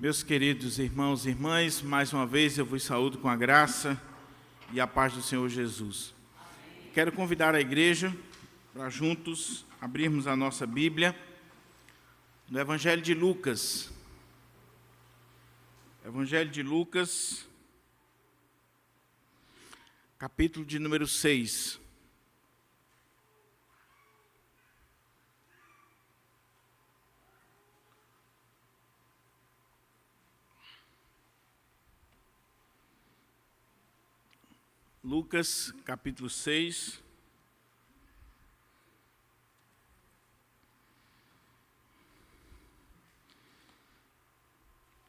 Meus queridos irmãos e irmãs, mais uma vez eu vos saúdo com a graça e a paz do Senhor Jesus. Quero convidar a igreja para juntos abrirmos a nossa Bíblia no Evangelho de Lucas. Evangelho de Lucas, capítulo de número 6. Lucas, capítulo 6,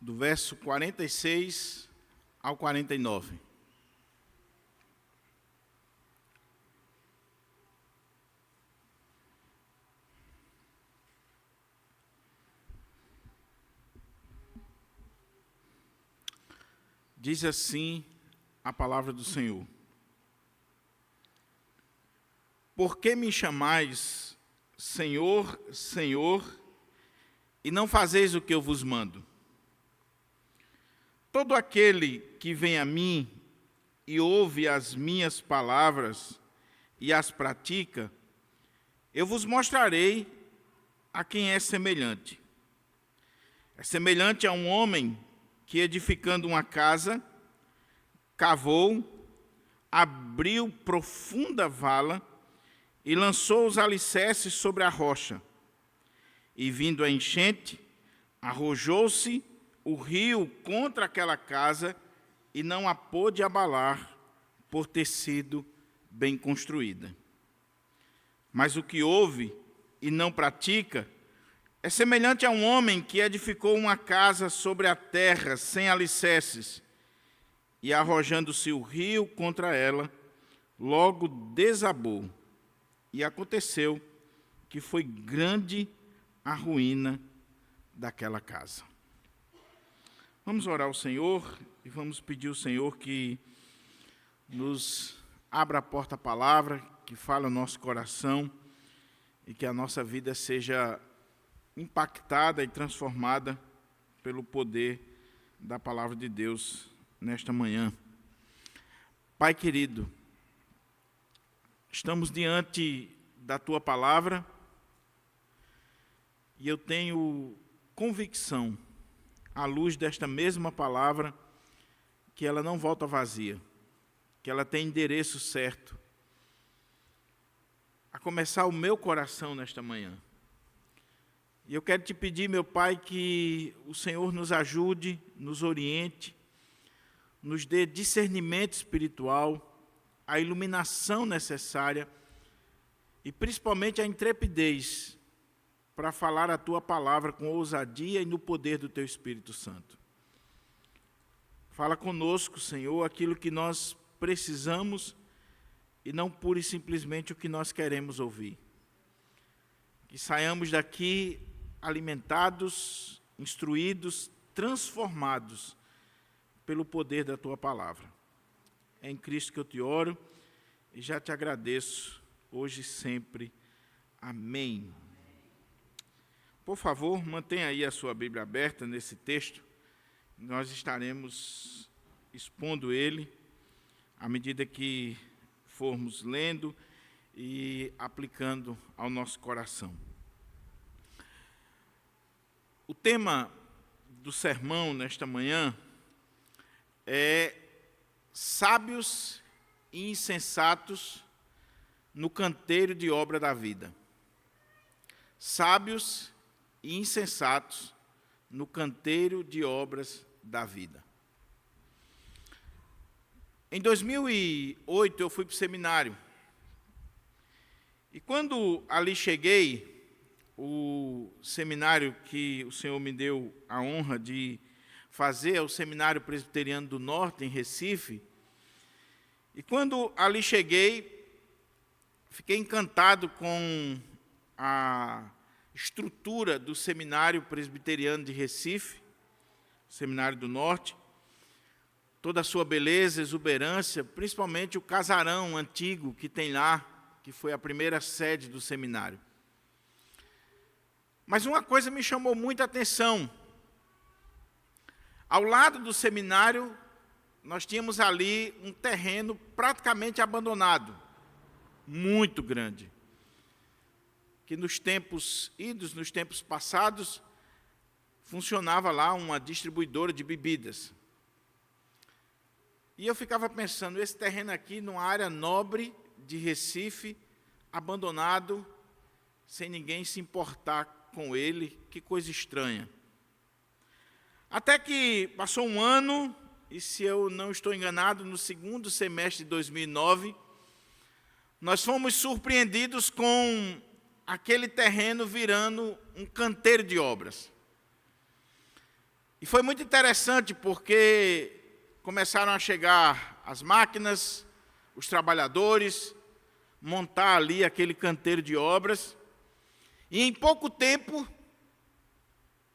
do verso 46 ao 49. Diz assim a palavra do Senhor: Por que me chamais Senhor, Senhor, e não fazeis o que eu vos mando? Todo aquele que vem a mim e ouve as minhas palavras e as pratica, eu vos mostrarei a quem é semelhante. É semelhante a um homem que, edificando uma casa, cavou, abriu profunda vala e lançou os alicerces sobre a rocha. E vindo a enchente, arrojou-se o rio contra aquela casa e não a pôde abalar, por ter sido bem construída. Mas o que ouve e não pratica é semelhante a um homem que edificou uma casa sobre a terra sem alicerces, e arrojando-se o rio contra ela, logo desabou. E aconteceu que foi grande a ruína daquela casa. Vamos orar ao Senhor e vamos pedir ao Senhor que nos abra a porta à palavra, que fale ao nosso coração e que a nossa vida seja impactada e transformada pelo poder da palavra de Deus nesta manhã. Pai querido, estamos diante da Tua palavra e eu tenho convicção, à luz desta mesma palavra, que ela não volta vazia, que ela tem endereço certo, a começar o meu coração nesta manhã. E eu quero te pedir, meu Pai, que o Senhor nos ajude, nos oriente, nos dê discernimento espiritual, a iluminação necessária e principalmente a intrepidez para falar a Tua palavra com ousadia e no poder do Teu Espírito Santo. Fala conosco, Senhor, aquilo que nós precisamos e não pura e simplesmente o que nós queremos ouvir. Que saiamos daqui alimentados, instruídos, transformados pelo poder da Tua palavra. É em Cristo que eu te oro e já te agradeço, hoje e sempre. Amém. Por favor, mantenha aí a sua Bíblia aberta nesse texto. Nós estaremos expondo ele à medida que formos lendo e aplicando ao nosso coração. O tema do sermão nesta manhã é sábios e insensatos no canteiro de obra da vida. Sábios e insensatos no canteiro de obras da vida. Em 2008, eu fui para o seminário. E quando ali cheguei, o seminário que o Senhor me deu a honra de fazer é o Seminário Presbiteriano do Norte, em Recife. E quando ali cheguei, fiquei encantado com a estrutura do Seminário Presbiteriano de Recife, Seminário do Norte, toda a sua beleza, exuberância, principalmente o casarão antigo que tem lá, que foi a primeira sede do seminário. Mas uma coisa me chamou muita atenção. Ao lado do seminário, nós tínhamos ali um terreno praticamente abandonado, muito grande, que nos tempos idos, nos tempos passados, funcionava lá uma distribuidora de bebidas. E eu ficava pensando, esse terreno aqui, numa área nobre de Recife, abandonado, sem ninguém se importar com ele, que coisa estranha. Até que passou um ano, e se eu não estou enganado, no segundo semestre de 2009, nós fomos surpreendidos com aquele terreno virando um canteiro de obras. E foi muito interessante porque começaram a chegar as máquinas, os trabalhadores, montar ali aquele canteiro de obras. E em pouco tempo,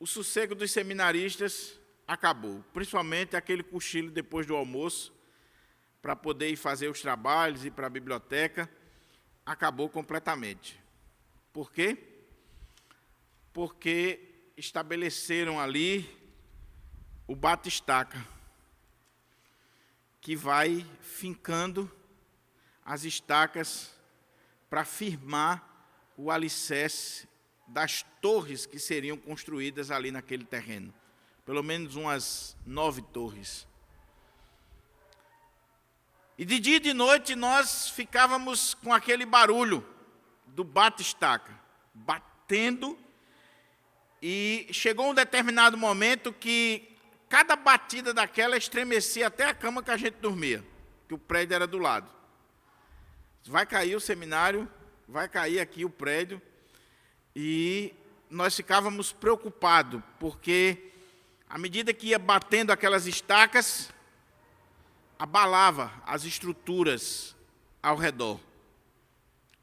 o sossego dos seminaristas acabou, principalmente aquele cochilo depois do almoço, para poder ir fazer os trabalhos, ir para a biblioteca, acabou completamente. Por quê? Porque estabeleceram ali o bate-estaca, que vai fincando as estacas para firmar o alicerce das torres que seriam construídas ali naquele terreno. Pelo menos umas 9 torres. E de dia e de noite nós ficávamos com aquele barulho do bate-estaca, batendo, e chegou um determinado momento que cada batida daquela estremecia até a cama que a gente dormia, que o prédio era do lado. Vai cair o seminário, vai cair aqui o prédio, e nós ficávamos preocupados, porque à medida que ia batendo aquelas estacas, abalava as estruturas ao redor,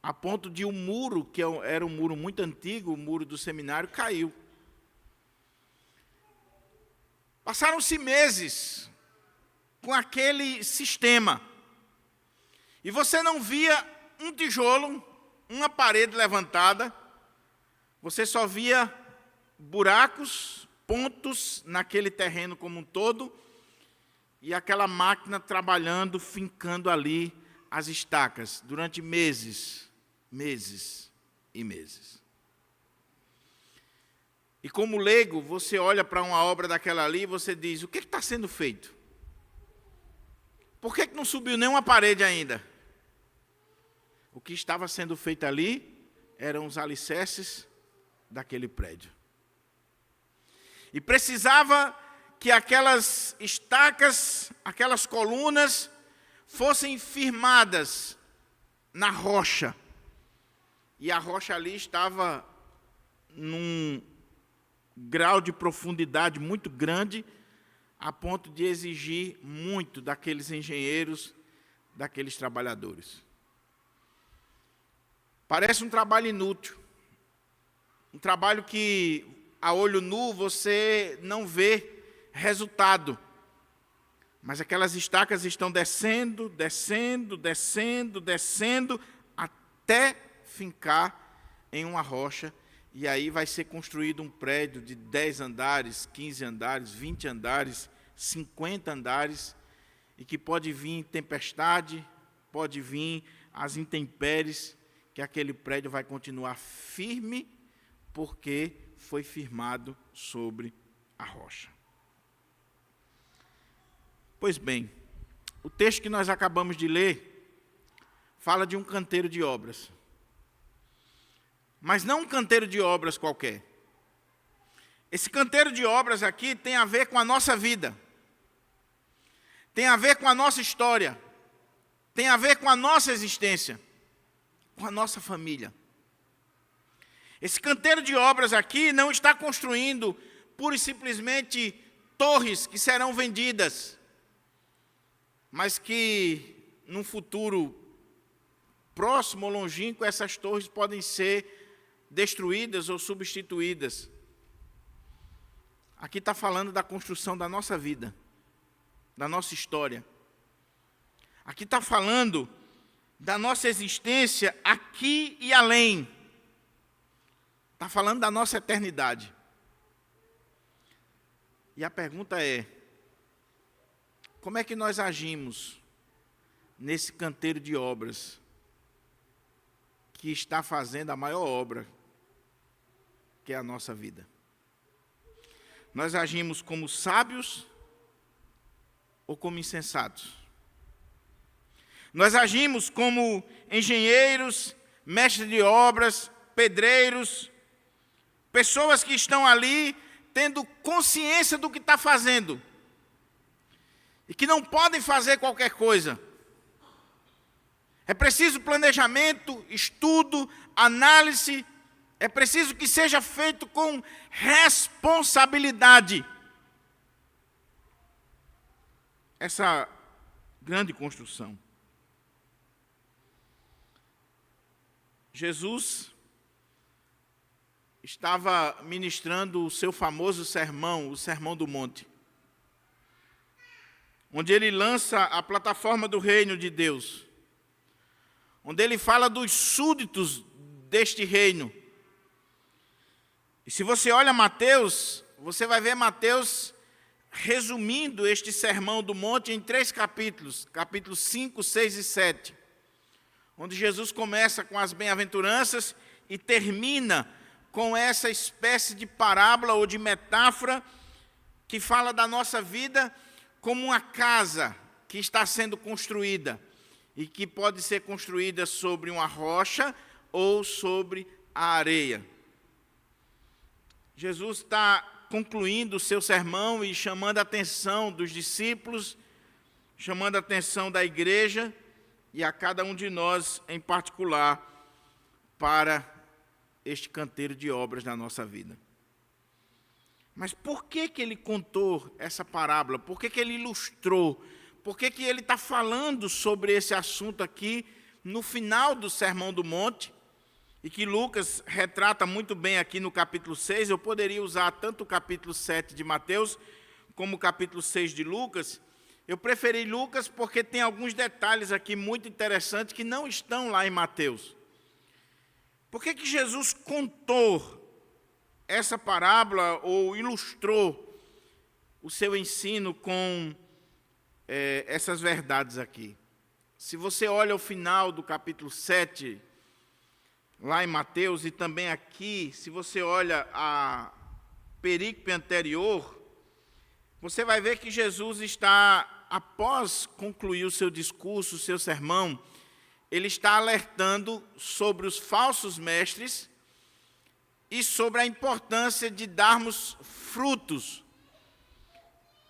a ponto de um muro, que era um muro muito antigo, o muro do seminário, caiu. Passaram-se meses com aquele sistema, e você não via um tijolo, uma parede levantada, você só via buracos, pontos naquele terreno como um todo, e aquela máquina trabalhando, fincando ali as estacas, durante meses, meses e meses. E como leigo, você olha para uma obra daquela ali e você diz, o que está sendo feito? Por que não subiu nenhuma parede ainda? O que estava sendo feito ali eram os alicerces daquele prédio. E precisava que aquelas estacas, aquelas colunas, fossem firmadas na rocha. E a rocha ali estava num grau de profundidade muito grande, a ponto de exigir muito daqueles engenheiros, daqueles trabalhadores. Parece um trabalho inútil, um trabalho que, a olho nu, você não vê resultado. Mas aquelas estacas estão descendo, descendo, descendo, descendo, até fincar em uma rocha. E aí vai ser construído um prédio de 10 andares, 15 andares, 20 andares, 50 andares, e que pode vir tempestade, pode vir as intempéries, que aquele prédio vai continuar firme, porque foi firmado sobre a rocha. Pois bem, o texto que nós acabamos de ler fala de um canteiro de obras. Mas não um canteiro de obras qualquer. Esse canteiro de obras aqui tem a ver com a nossa vida. Tem a ver com a nossa história. Tem a ver com a nossa existência. Com a nossa família. Esse canteiro de obras aqui não está construindo pura e simplesmente torres que serão vendidas, mas que num futuro próximo ou longínquo essas torres podem ser destruídas ou substituídas. Aqui está falando da construção da nossa vida, da nossa história. Aqui está falando da nossa existência aqui e além. Está falando da nossa eternidade. E a pergunta é, como é que nós agimos nesse canteiro de obras que está fazendo a maior obra, que é a nossa vida? Nós agimos como sábios ou como insensatos? Nós agimos como engenheiros, mestres de obras, pedreiros, pessoas que estão ali tendo consciência do que está fazendo e que não podem fazer qualquer coisa. É preciso planejamento, estudo, análise. É preciso que seja feito com responsabilidade. Essa grande construção. Jesus estava ministrando o seu famoso sermão, o Sermão do Monte, onde ele lança a plataforma do reino de Deus, onde ele fala dos súditos deste reino. E se você olha Mateus, você vai ver Mateus resumindo este Sermão do Monte em 3 capítulos, capítulos 5, 6 e 7, onde Jesus começa com as bem-aventuranças e termina com essa espécie de parábola ou de metáfora que fala da nossa vida como uma casa que está sendo construída e que pode ser construída sobre uma rocha ou sobre a areia. Jesus está concluindo o seu sermão e chamando a atenção dos discípulos, chamando a atenção da igreja e a cada um de nós em particular para este canteiro de obras na nossa vida. Mas por que ele contou essa parábola? Por que ele ilustrou? Por que ele está falando sobre esse assunto aqui no final do Sermão do Monte? E que Lucas retrata muito bem aqui no capítulo 6, eu poderia usar tanto o capítulo 7 de Mateus, como o capítulo 6 de Lucas. Eu preferi Lucas porque tem alguns detalhes aqui muito interessantes que não estão lá em Mateus. Por que Jesus contou essa parábola ou ilustrou o seu ensino com essas verdades aqui? Se você olha o final do capítulo 7, lá em Mateus, e também aqui, se você olha a perícope anterior, você vai ver que Jesus está, após concluir o seu discurso, o seu sermão, ele está alertando sobre os falsos mestres e sobre a importância de darmos frutos.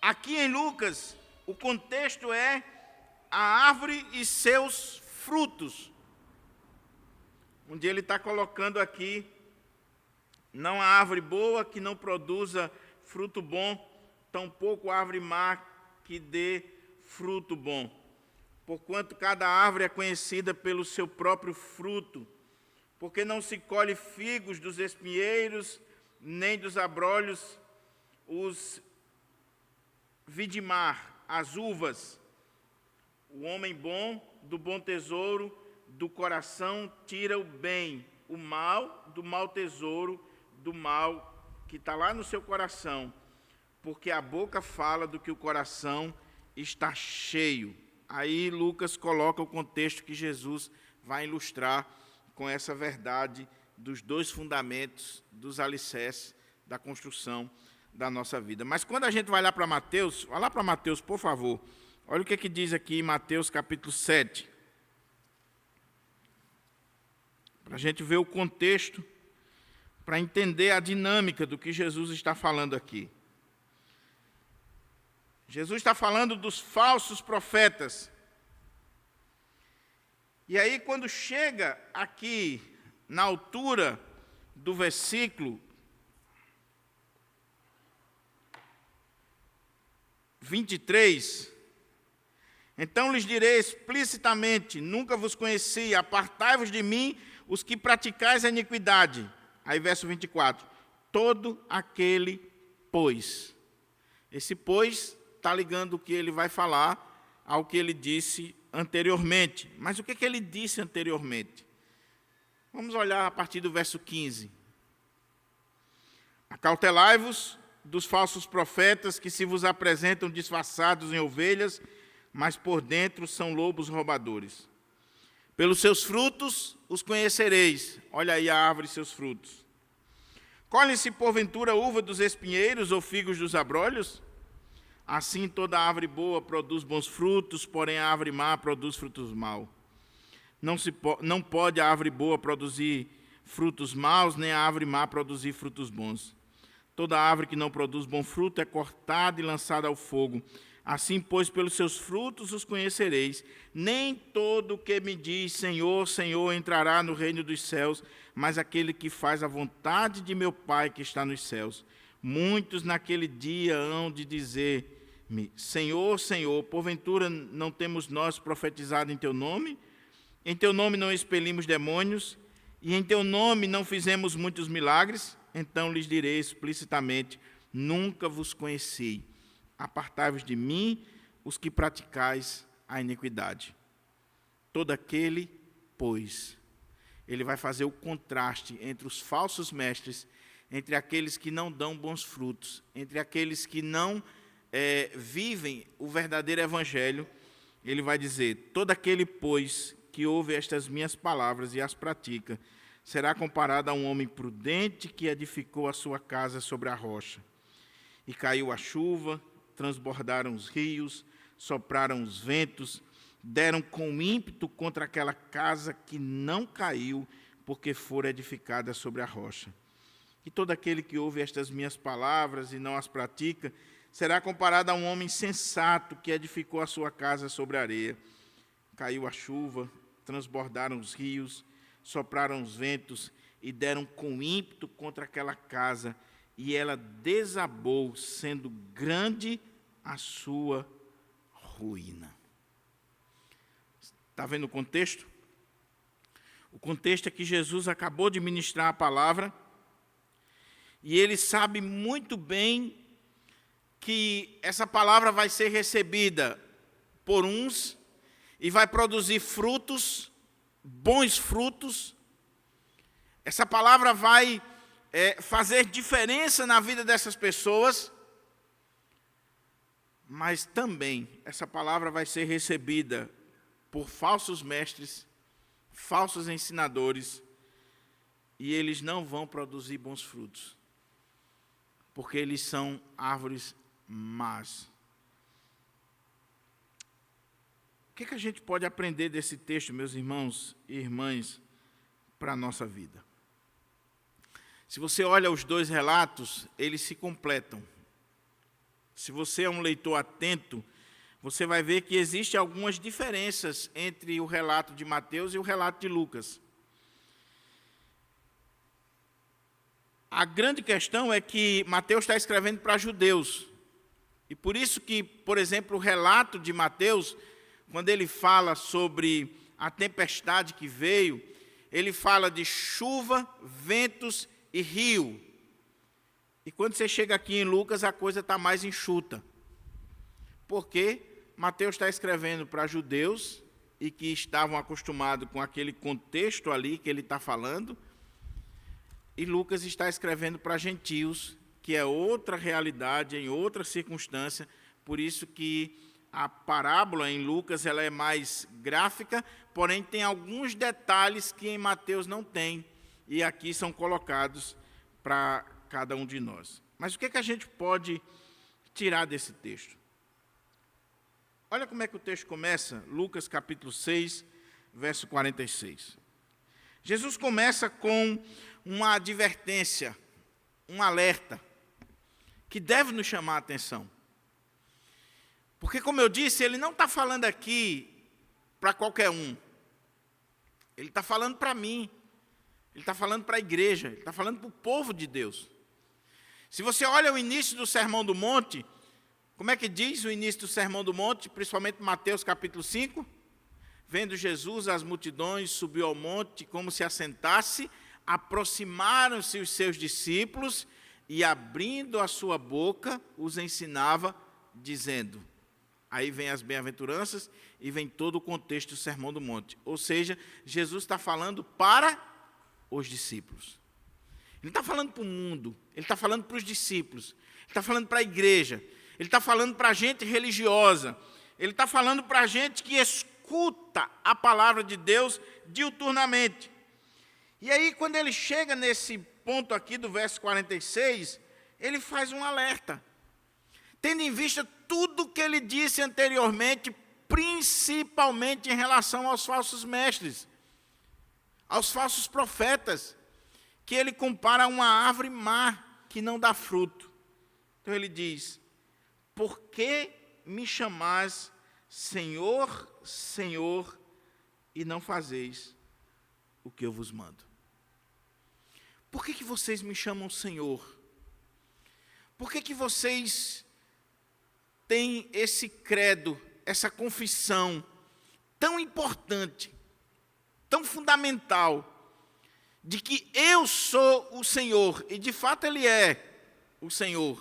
Aqui em Lucas, o contexto é a árvore e seus frutos. Onde ele está colocando aqui, não a árvore boa que não produza fruto bom, tampouco a árvore má que dê fruto bom. Porquanto cada árvore é conhecida pelo seu próprio fruto, porque não se colhe figos dos espinheiros, nem dos abrolhos os vidimar, as uvas. O homem bom, do bom tesouro do coração, tira o bem, o mal do mau tesouro, do mal que está lá no seu coração, porque a boca fala do que o coração está cheio. Aí Lucas coloca o contexto que Jesus vai ilustrar com essa verdade dos 2 fundamentos, dos alicerces da construção da nossa vida. Mas quando a gente vai lá para Mateus, vai lá para Mateus, por favor. Olha o que diz aqui em Mateus capítulo 7. Para a gente ver o contexto, para entender a dinâmica do que Jesus está falando aqui. Jesus está falando dos falsos profetas. E aí, quando chega aqui, na altura do versículo 23, então lhes direi explicitamente, nunca vos conheci, apartai-vos de mim, os que praticais a iniquidade. Aí, verso 24, todo aquele, pois. Esse pois está ligando o que ele vai falar ao que ele disse anteriormente. Mas o que ele disse anteriormente? Vamos olhar a partir do verso 15. Acautelai-vos dos falsos profetas que se vos apresentam disfarçados em ovelhas, mas por dentro são lobos roubadores. Pelos seus frutos os conhecereis. Olha aí a árvore e seus frutos. Colhem-se porventura uva dos espinheiros ou figos dos abrolhos? Assim toda árvore boa produz bons frutos, porém a árvore má produz frutos maus. Não pode a árvore boa produzir frutos maus, nem a árvore má produzir frutos bons. Toda árvore que não produz bom fruto é cortada e lançada ao fogo. Assim, pois, pelos seus frutos os conhecereis. Nem todo o que me diz, Senhor, Senhor, entrará no reino dos céus, mas aquele que faz a vontade de meu Pai que está nos céus. Muitos naquele dia hão de dizer-me, Senhor, Senhor, porventura não temos nós profetizado em teu nome? Em teu nome não expelimos demônios? E em teu nome não fizemos muitos milagres? Então lhes direi explicitamente, nunca vos conheci. Apartai-vos de mim, os que praticais a iniquidade. Todo aquele, pois, ele vai fazer o contraste entre os falsos mestres, entre aqueles que não dão bons frutos, entre aqueles que não vivem o verdadeiro evangelho. Ele vai dizer, todo aquele, pois, que ouve estas minhas palavras e as pratica, será comparado a um homem prudente que edificou a sua casa sobre a rocha. E caiu a chuva, transbordaram os rios, sopraram os ventos, deram com ímpeto contra aquela casa que não caiu, porque fora edificada sobre a rocha. E todo aquele que ouve estas minhas palavras e não as pratica, será comparado a um homem sensato que edificou a sua casa sobre a areia. Caiu a chuva, transbordaram os rios, sopraram os ventos e deram com ímpeto contra aquela casa, e ela desabou, sendo grande a sua ruína. Está vendo o contexto? O contexto é que Jesus acabou de ministrar a palavra, e ele sabe muito bem que essa palavra vai ser recebida por uns e vai produzir frutos, bons frutos. Essa palavra vai fazer diferença na vida dessas pessoas, mas também essa palavra vai ser recebida por falsos mestres, falsos ensinadores, e eles não vão produzir bons frutos, porque eles são árvores más. O que a gente pode aprender desse texto, meus irmãos e irmãs, para a nossa vida? Se você olha os dois relatos, eles se completam. Se você é um leitor atento, você vai ver que existem algumas diferenças entre o relato de Mateus e o relato de Lucas. A grande questão é que Mateus está escrevendo para judeus. E por isso que, por exemplo, o relato de Mateus, quando ele fala sobre a tempestade que veio, ele fala de chuva, ventos e rio. E quando você chega aqui em Lucas, a coisa está mais enxuta. Porque Mateus está escrevendo para judeus e que estavam acostumados com aquele contexto ali que ele está falando, e Lucas está escrevendo para gentios, que é outra realidade, em outra circunstância. Por isso que a parábola em Lucas ela é mais gráfica, porém tem alguns detalhes que em Mateus não tem, e aqui são colocados para cada um de nós. Mas o que a gente pode tirar desse texto? Olha como é que o texto começa, Lucas capítulo 6, verso 46. Jesus começa com uma advertência, um alerta, que deve nos chamar a atenção. Porque, como eu disse, ele não está falando aqui para qualquer um. Ele está falando para mim. Ele está falando para a igreja. Ele está falando para o povo de Deus. Se você olha o início do Sermão do Monte, como é que diz o início do Sermão do Monte, principalmente Mateus capítulo 5? Vendo Jesus, as multidões, subiu ao monte, como se assentasse, aproximaram-se os seus discípulos e, abrindo a sua boca, os ensinava, dizendo... Aí vem as bem-aventuranças e vem todo o contexto do Sermão do Monte. Ou seja, Jesus está falando para os discípulos. Ele não está falando para o mundo, ele está falando para os discípulos. Ele está falando para a igreja. Ele está falando para a gente religiosa. Ele está falando para a gente que escuta a palavra de Deus diuturnamente. E aí, quando ele chega nesse ponto aqui do verso 46, ele faz um alerta. Tendo em vista tudo que ele disse anteriormente, principalmente em relação aos falsos mestres, aos falsos profetas, que ele compara a uma árvore má que não dá fruto. Então ele diz: por que me chamais Senhor, Senhor, e não fazeis o que eu vos mando? Por que vocês me chamam Senhor? Por que vocês têm esse credo, essa confissão tão importante, tão fundamental, de que eu sou o Senhor, e de fato Ele é o Senhor?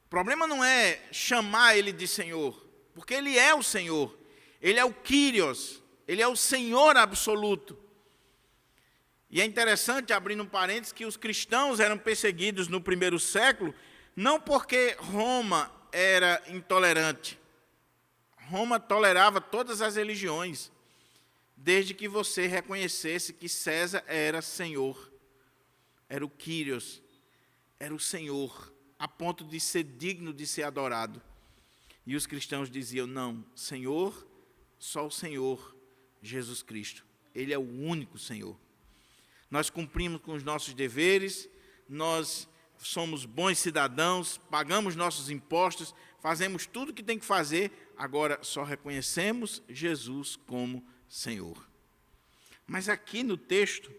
O problema não é chamar Ele de Senhor, porque Ele é o Senhor, Ele é o Kyrios, Ele é o Senhor absoluto. E é interessante, abrindo um parênteses, que os cristãos eram perseguidos no primeiro século, não porque Roma era intolerante. Roma tolerava todas as religiões, desde que você reconhecesse que César era Senhor, era o Kyrios, era o Senhor, a ponto de ser digno de ser adorado. E os cristãos diziam: não, Senhor, só o Senhor, Jesus Cristo. Ele é o único Senhor. Nós cumprimos com os nossos deveres, nós somos bons cidadãos, pagamos nossos impostos, fazemos tudo o que tem que fazer, agora só reconhecemos Jesus como Senhor. Mas aqui no texto,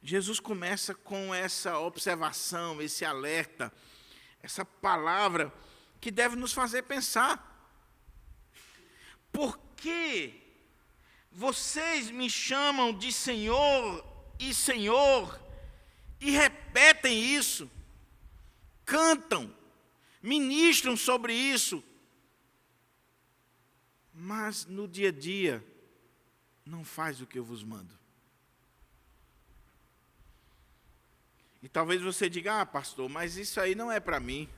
Jesus começa com essa observação, esse alerta, essa palavra que deve nos fazer pensar. Por que vocês me chamam de Senhor e Senhor e repetem isso, cantam, ministram sobre isso, mas no dia a dia não faz o que eu vos mando? E talvez você diga: ah, pastor, mas isso aí não é para mim,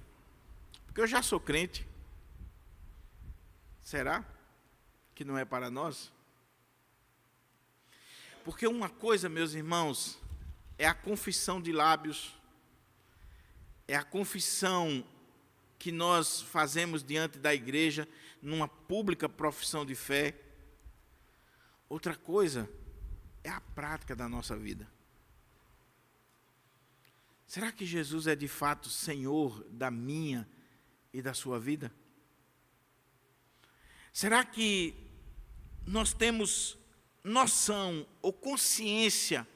porque eu já sou crente. Será que não é para nós? Porque uma coisa, meus irmãos, é a confissão de lábios, é a confissão que nós fazemos diante da igreja, numa pública profissão de fé. Outra coisa é a prática da nossa vida. Será que Jesus é de fato Senhor da minha e da sua vida? Será que nós temos noção ou consciência,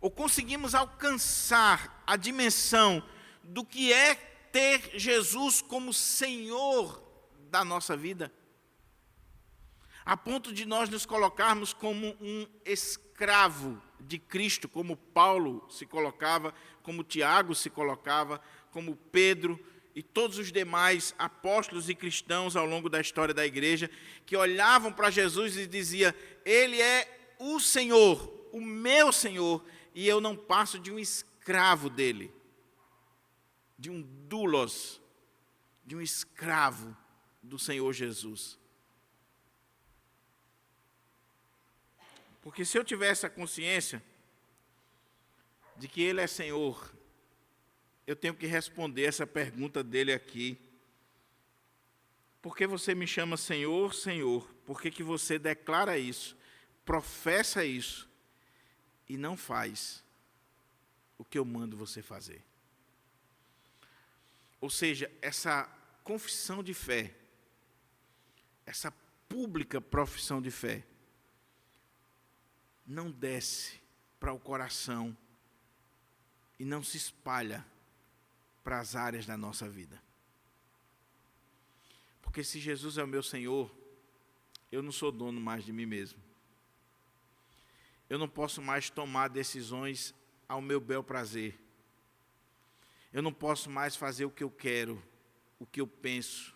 ou conseguimos alcançar a dimensão do que é ter Jesus como Senhor da nossa vida? A ponto de nós nos colocarmos como um escravo de Cristo, como Paulo se colocava, como Tiago se colocava, como Pedro e todos os demais apóstolos e cristãos ao longo da história da igreja, que olhavam para Jesus e diziam: Ele é o Senhor, o meu Senhor, e eu não passo de um escravo dele, de um doulos, de um escravo do Senhor Jesus. Porque se eu tivesse a consciência de que Ele é Senhor, eu tenho que responder essa pergunta dele aqui: por que você me chama Senhor, Senhor? Por que você declara isso, professa isso, e não faz o que eu mando você fazer? Ou seja, essa confissão de fé, essa pública profissão de fé, não desce para o coração e não se espalha para as áreas da nossa vida. Porque se Jesus é o meu Senhor, eu não sou dono mais de mim mesmo. Eu não posso mais tomar decisões ao meu bel prazer. Eu não posso mais fazer o que eu quero, o que eu penso,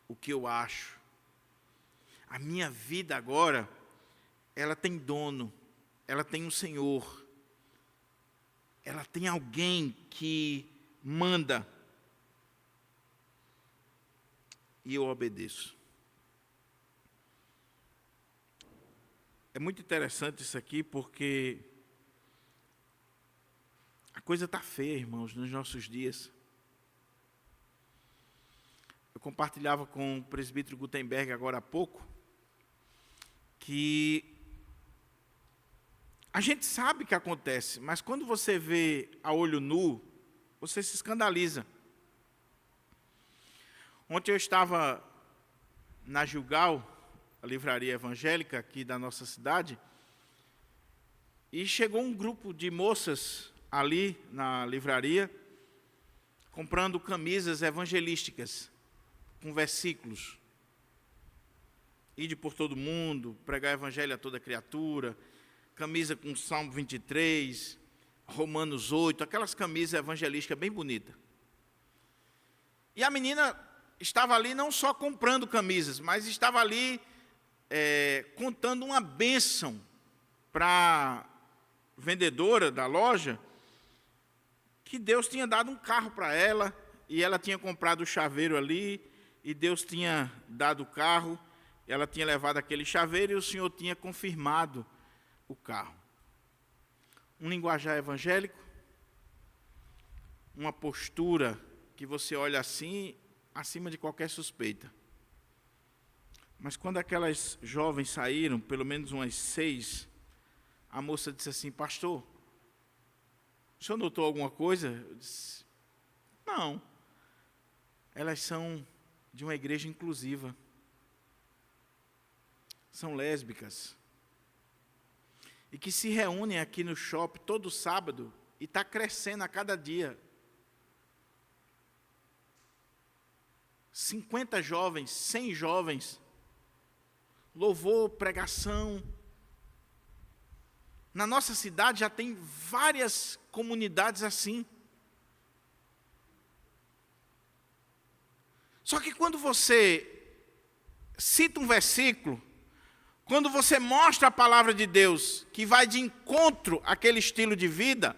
o que eu acho. A minha vida agora, ela tem dono, ela tem um Senhor, ela tem alguém que manda, e eu obedeço. É muito interessante isso aqui, porque a coisa está feia, irmãos, nos nossos dias. Eu compartilhava com o presbítero Gutenberg agora há pouco, que a gente sabe que acontece, mas quando você vê a olho nu, você se escandaliza. Ontem eu estava na Gilgal, a livraria evangélica aqui da nossa cidade, e chegou um grupo de moças ali na livraria, comprando camisas evangelísticas, com versículos. Ide por todo mundo, pregar evangelho a toda criatura, camisa com Salmo 23, Romanos 8, aquelas camisas evangelísticas bem bonitas. E a menina estava ali não só comprando camisas, mas estava ali contando uma bênção para a vendedora da loja, que Deus tinha dado um carro para ela, e ela tinha comprado o chaveiro ali, e Deus tinha dado o carro, ela tinha levado aquele chaveiro, e o Senhor tinha confirmado o carro. Um linguajar evangélico, uma postura que você olha assim, acima de qualquer suspeita. Mas quando aquelas jovens saíram, pelo menos umas 6, a moça disse assim: pastor, o senhor notou alguma coisa? Eu disse: não. Elas são de uma igreja inclusiva. São lésbicas. E que se reúnem aqui no shopping todo sábado e está crescendo a cada dia. 50 jovens, 100 jovens, louvor, pregação. Na nossa cidade já tem várias comunidades assim. Só que quando você cita um versículo, quando você mostra a palavra de Deus, que vai de encontro àquele estilo de vida,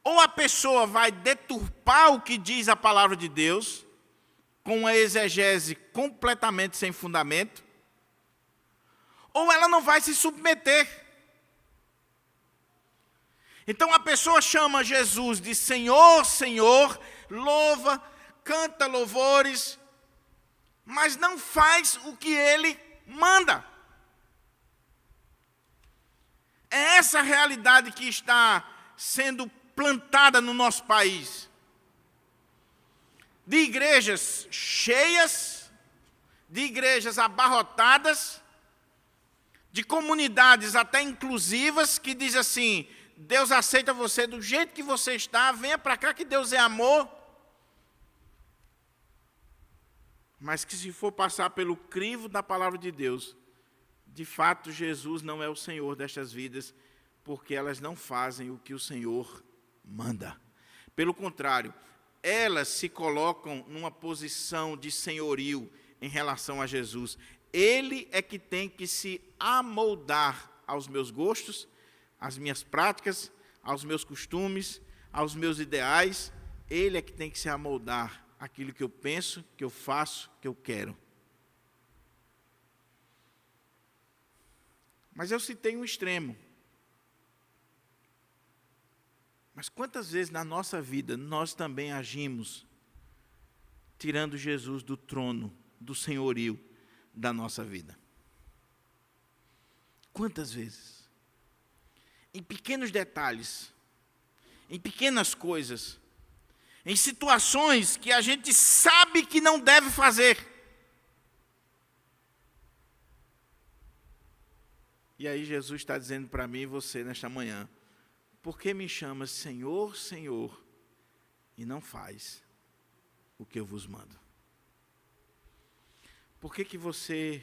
ou a pessoa vai deturpar o que diz a palavra de Deus, com uma exegese completamente sem fundamento, ou ela não vai se submeter. Então a pessoa chama Jesus de Senhor, Senhor, louva, canta louvores, mas não faz o que ele manda. É essa a realidade que está sendo plantada no nosso país. De igrejas cheias, de igrejas abarrotadas, de comunidades até inclusivas, que diz assim: Deus aceita você do jeito que você está, venha para cá que Deus é amor. Mas que se for passar pelo crivo da palavra de Deus, de fato Jesus não é o Senhor destas vidas, porque elas não fazem o que o Senhor manda. Pelo contrário, elas se colocam numa posição de senhorio em relação a Jesus. Ele é que tem que se amoldar aos meus gostos, às minhas práticas, aos meus costumes, aos meus ideais. Ele é que tem que se amoldar àquilo que eu penso, que eu faço, que eu quero. Mas eu citei um extremo. Mas quantas vezes na nossa vida nós também agimos tirando Jesus do trono, do senhorio da nossa vida? Quantas vezes? Em pequenos detalhes, em pequenas coisas, em situações que a gente sabe que não deve fazer. E aí Jesus está dizendo para mim e você nesta manhã: por que me chamas Senhor, Senhor, e não faz o que eu vos mando? Por que você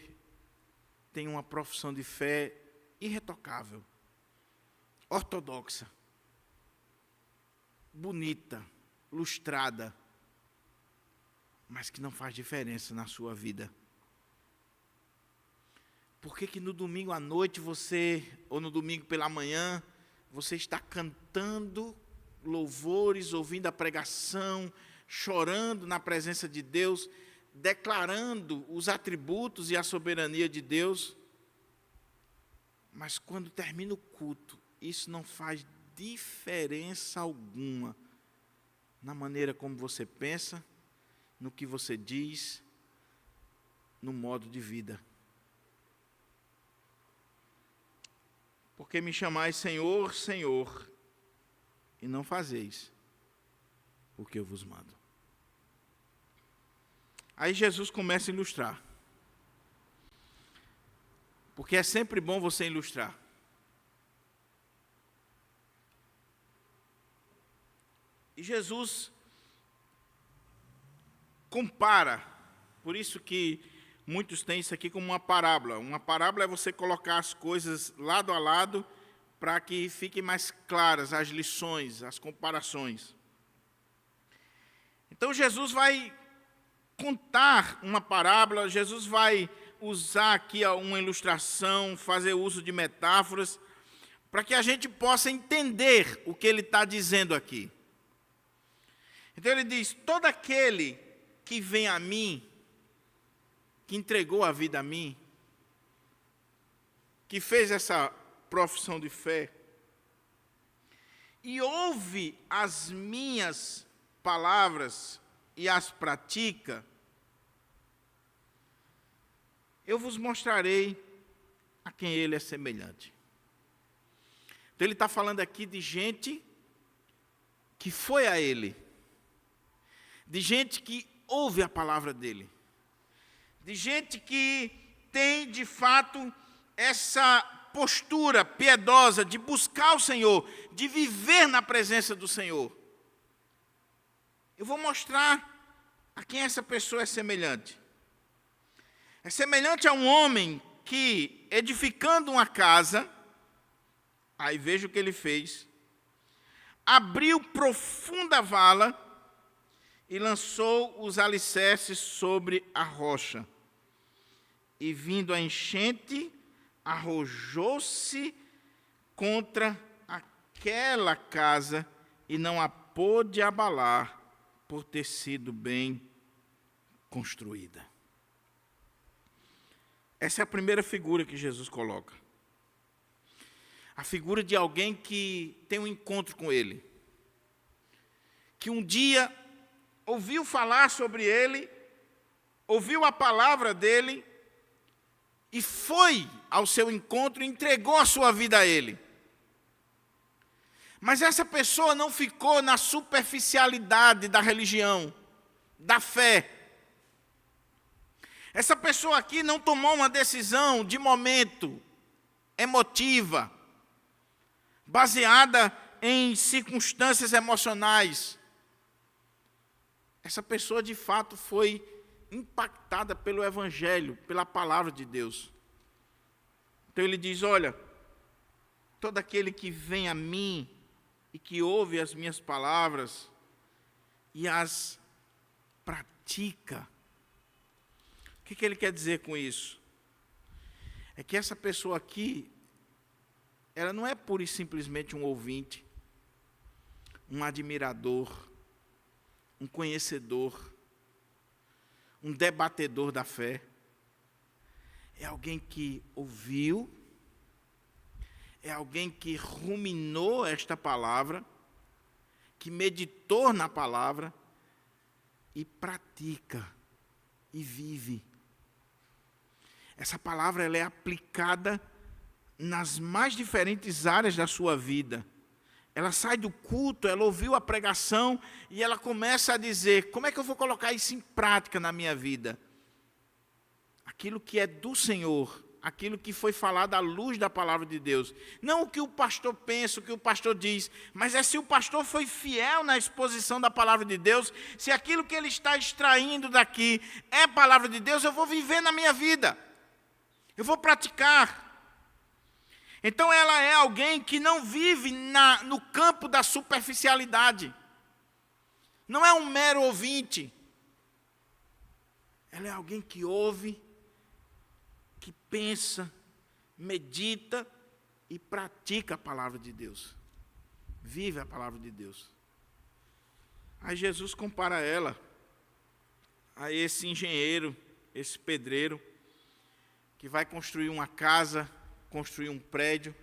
tem uma profissão de fé irretocável, ortodoxa, bonita, lustrada, mas que não faz diferença na sua vida? Por que no domingo à noite você, ou no domingo pela manhã, você está cantando louvores, ouvindo a pregação, chorando na presença de Deus, declarando os atributos e a soberania de Deus, mas quando termina o culto, isso não faz diferença alguma na maneira como você pensa, no que você diz, no modo de vida. Porque me chamais Senhor, Senhor, e não fazeis o que eu vos mando. Aí Jesus começa a ilustrar. Porque é sempre bom você ilustrar. E Jesus compara, por isso que muitos têm isso aqui como uma parábola. Uma parábola é você colocar as coisas lado a lado para que fiquem mais claras as lições, as comparações. Então Jesus vai contar uma parábola, Jesus vai usar aqui uma ilustração, fazer uso de metáforas, para que a gente possa entender o que ele está dizendo aqui. Então ele diz, todo aquele que vem a mim, que entregou a vida a mim, que fez essa profissão de fé, e ouve as minhas palavras e as pratica, eu vos mostrarei a quem ele é semelhante. Então ele está falando aqui de gente que foi a ele, de gente que ouve a palavra dele, de gente que tem de fato essa postura piedosa de buscar o Senhor, de viver na presença do Senhor. Eu vou mostrar a quem essa pessoa é semelhante. É semelhante a um homem que, edificando uma casa, aí veja o que ele fez, abriu profunda vala e lançou os alicerces sobre a rocha. E vindo a enchente, arrojou-se contra aquela casa e não a pôde abalar, por ter sido bem construída. Essa é a primeira figura que Jesus coloca. A figura de alguém que tem um encontro com ele. Que um dia ouviu falar sobre ele, ouviu a palavra dele, e foi ao seu encontro e entregou a sua vida a ele. Mas essa pessoa não ficou na superficialidade da religião, da fé. Essa pessoa aqui não tomou uma decisão de momento, emotiva, baseada em circunstâncias emocionais. Essa pessoa de fato foi impactada pelo Evangelho, pela palavra de Deus. Então ele diz, olha, todo aquele que vem a mim e que ouve as minhas palavras e as pratica. O que ele quer dizer com isso? É que essa pessoa aqui, ela não é pura e simplesmente um ouvinte, um admirador, um conhecedor, um debatedor da fé. É alguém que ouviu, é alguém que ruminou esta palavra, que meditou na palavra e pratica e vive. Essa palavra ela é aplicada nas mais diferentes áreas da sua vida. Ela sai do culto, ela ouviu a pregação e ela começa a dizer, como é que eu vou colocar isso em prática na minha vida? Aquilo que é do Senhor, aquilo que foi falado à luz da palavra de Deus. Não o que o pastor pensa, o que o pastor diz, mas é se o pastor foi fiel na exposição da palavra de Deus, se aquilo que ele está extraindo daqui é palavra de Deus, eu vou viver na minha vida. Eu vou praticar. Então ela é alguém que não vive no campo da superficialidade. Não é um mero ouvinte. Ela é alguém que ouve, que pensa, medita e pratica a palavra de Deus. Vive a palavra de Deus. Aí Jesus compara ela a esse engenheiro, esse pedreiro, que vai construir uma casa, construir um prédio,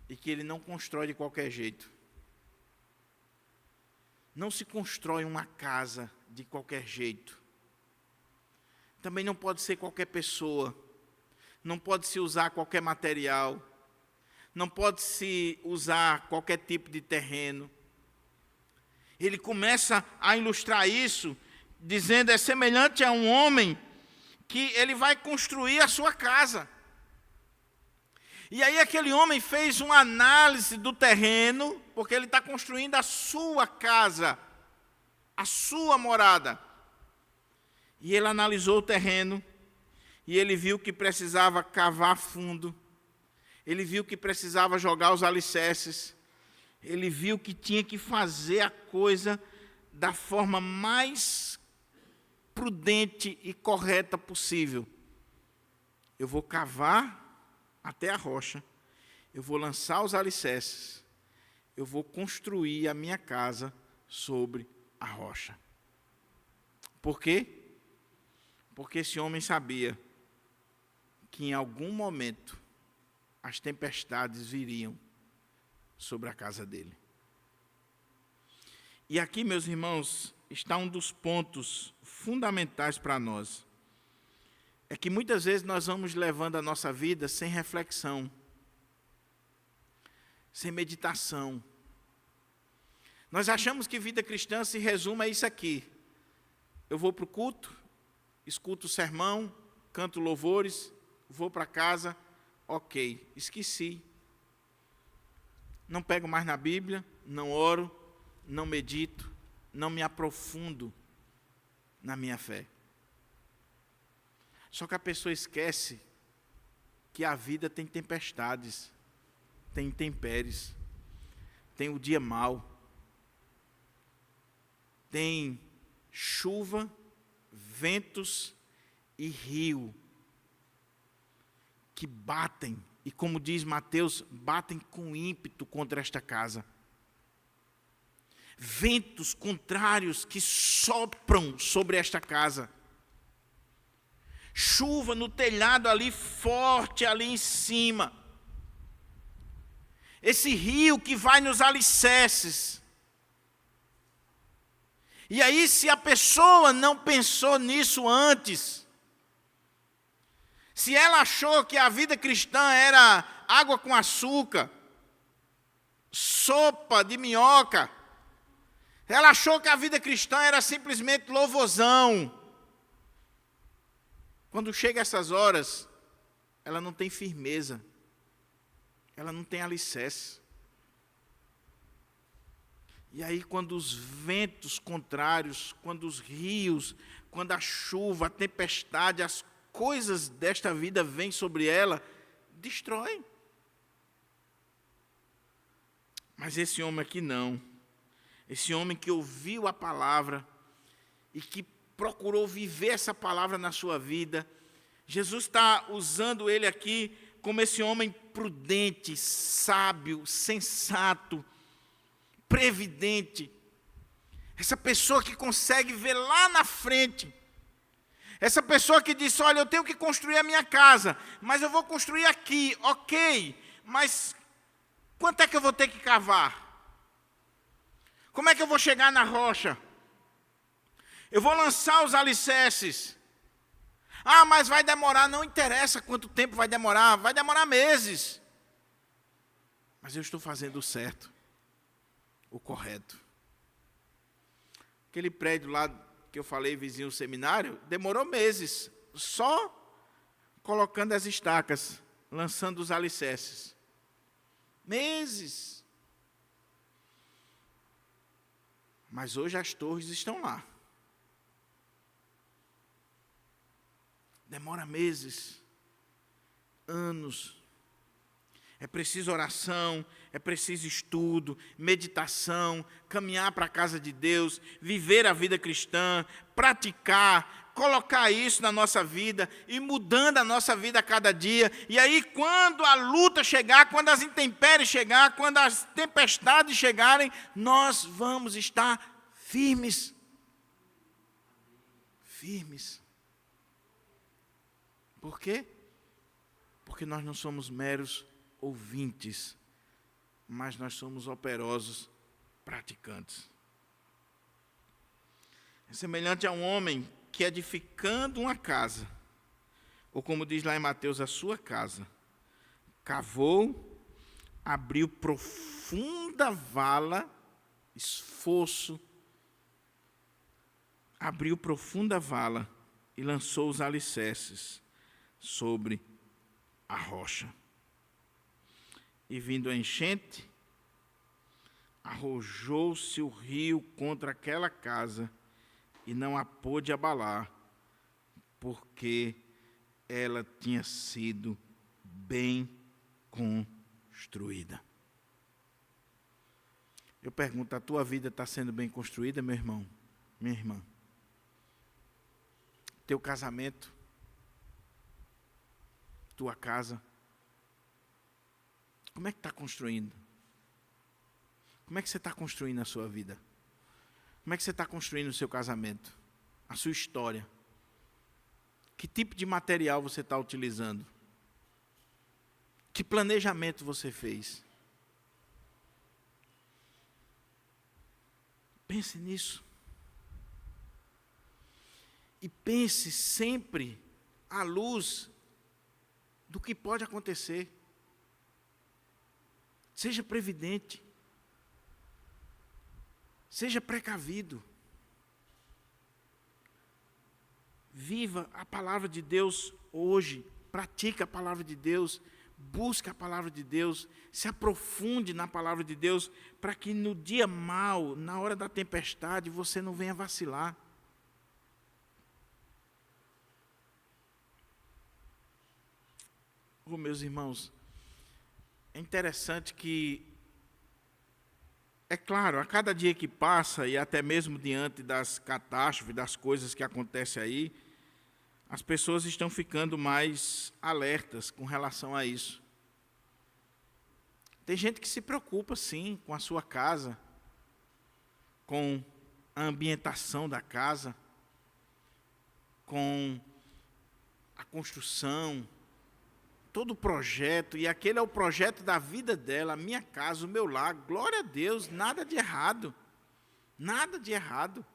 e que ele não constrói de qualquer jeito. Não se constrói uma casa de qualquer jeito. Também não pode ser qualquer pessoa. Não pode se usar qualquer material. Não pode se usar qualquer tipo de terreno. Ele começa a ilustrar isso, dizendo, é semelhante a um homem que ele vai construir a sua casa. E aí aquele homem fez uma análise do terreno, porque ele está construindo a sua casa, a sua morada. E ele analisou o terreno, e ele viu que precisava cavar fundo, ele viu que precisava jogar os alicerces, ele viu que tinha que fazer a coisa da forma mais prudente e correta possível. Eu vou cavar até a rocha, eu vou lançar os alicerces, eu vou construir a minha casa sobre a rocha. Por quê? Porque esse homem sabia que em algum momento as tempestades viriam sobre a casa dele. E aqui, meus irmãos, está um dos pontos fundamentais para nós. É que muitas vezes nós vamos levando a nossa vida sem reflexão, sem meditação. Nós achamos que vida cristã se resume a isso aqui. Eu vou para o culto, escuto o sermão, canto louvores, vou para casa, ok, esqueci. Não pego mais na Bíblia, não oro, não medito, não me aprofundo na minha fé. Só que a pessoa esquece que a vida tem tempestades, tem intempéries, tem o dia mau, tem chuva, ventos e rio que batem, e como diz Mateus, batem com ímpeto contra esta casa. Ventos contrários que sopram sobre esta casa. Chuva no telhado ali, forte ali em cima. Esse rio que vai nos alicerces. E aí, se a pessoa não pensou nisso antes, se ela achou que a vida cristã era água com açúcar, sopa de minhoca, ela achou que a vida cristã era simplesmente louvorzão, quando chega essas horas, ela não tem firmeza, ela não tem alicerce. E aí, quando os ventos contrários, quando os rios, quando a chuva, a tempestade, as coisas desta vida vêm sobre ela, destroem. Mas esse homem aqui não. Esse homem que ouviu a palavra e que procurou viver essa palavra na sua vida, Jesus está usando ele aqui como esse homem prudente, sábio, sensato, previdente. Essa pessoa que consegue ver lá na frente. Essa pessoa que diz, olha, eu tenho que construir a minha casa, mas eu vou construir aqui, ok, mas quanto é que eu vou ter que cavar? Como é que eu vou chegar na rocha? Eu vou lançar os alicerces. Ah, mas vai demorar, não interessa quanto tempo vai demorar meses. Mas eu estou fazendo o certo, o correto. Aquele prédio lá que eu falei, vizinho do seminário, demorou meses, só colocando as estacas, lançando os alicerces. Meses. Mas hoje as torres estão lá. Demora meses, anos. É preciso oração, é preciso estudo, meditação, caminhar para a casa de Deus, viver a vida cristã, praticar, colocar isso na nossa vida e mudando a nossa vida a cada dia. E aí, quando a luta chegar, quando as intempéries chegar, quando as tempestades chegarem, nós vamos estar firmes. firmes. Por quê? Porque nós não somos meros ouvintes, mas nós somos operosos praticantes. É semelhante a um homem que, edificando uma casa, ou como diz lá em Mateus, a sua casa, cavou, abriu profunda vala, esforço, abriu profunda vala e lançou os alicerces sobre a rocha. E vindo a enchente, arrojou-se o rio contra aquela casa e não a pôde abalar, porque ela tinha sido bem construída. Eu pergunto, a tua vida está sendo bem construída, meu irmão? Minha irmã? Teu casamento? Tua casa? Como é que está construindo? Como é que você está construindo a sua vida? Como é que você está construindo o seu casamento? A sua história? Que tipo de material você está utilizando? Que planejamento você fez? Pense nisso. E pense sempre à luz do que pode acontecer. Seja previdente. Seja precavido. Viva a palavra de Deus hoje. Pratique a palavra de Deus. Busque a palavra de Deus. Se aprofunde na palavra de Deus, para que no dia mau, na hora da tempestade, você não venha vacilar. Oh, meus irmãos, é interessante que, é claro, a cada dia que passa, e até mesmo diante das catástrofes, das coisas que acontecem aí, as pessoas estão ficando mais alertas com relação a isso. Tem gente que se preocupa, sim, com a sua casa, com a ambientação da casa, com a construção, todo o projeto, e aquele é o projeto da vida dela, a minha casa, o meu lar, glória a Deus, nada de errado, nada de errado.